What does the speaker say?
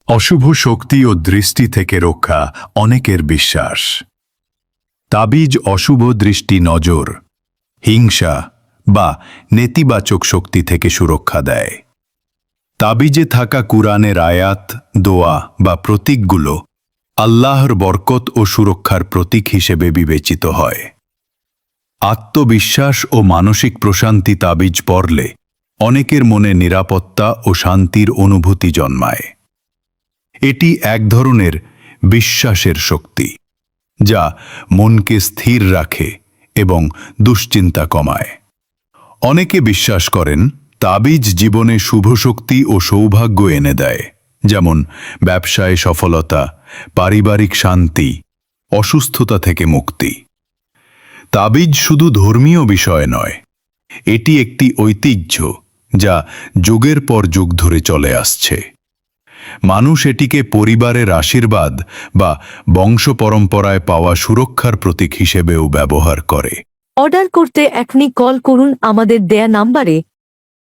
অশুভ শক্তি ও দৃষ্টি থেকে রক্ষা অনেকের বিশ্বাস। তাবিজ অশুভ দৃষ্টি, নজর, হিংসা বা নেতিবাচক শক্তি থেকে সুরক্ষা দেয়। তাবিজে থাকা কুরআনের আয়াত, দোয়া বা প্রতীকগুলো আল্লাহর বরকত ও সুরক্ষার প্রতীক হিসেবে বিবেচিত হয়। আত্মবিশ্বাস ও মানসিক প্রশান্তি তাবিজ পড়লে অনেকের মনে নিরাপত্তা ও শান্তির অনুভূতি জন্মায়। এটি এক ধরনের বিশ্বাসের শক্তি, যা মনকে স্থির রাখে এবং দুশ্চিন্তা কমায়। অনেকে বিশ্বাস করেন তাবিজ জীবনে শুভ শক্তি ও সৌভাগ্য এনে দেয়, যেমন ব্যবসায় সফলতা, পারিবারিক শান্তি, অসুস্থতা থেকে মুক্তি। তাবিজ শুধু ধর্মীয় বিষয় নয়, এটি একটি ঐতিহ্য যা যুগের পর যুগ ধরে চলে আসছে। মানুষ এটিকে পরিবারের আশীর্বাদ বা বংশ পরম্পরায় পাওয়া সুরক্ষার প্রতীক হিসেবেও ব্যবহার করে। অর্ডার করতে এখনই কল করুন আমাদের দেয়া নাম্বারে।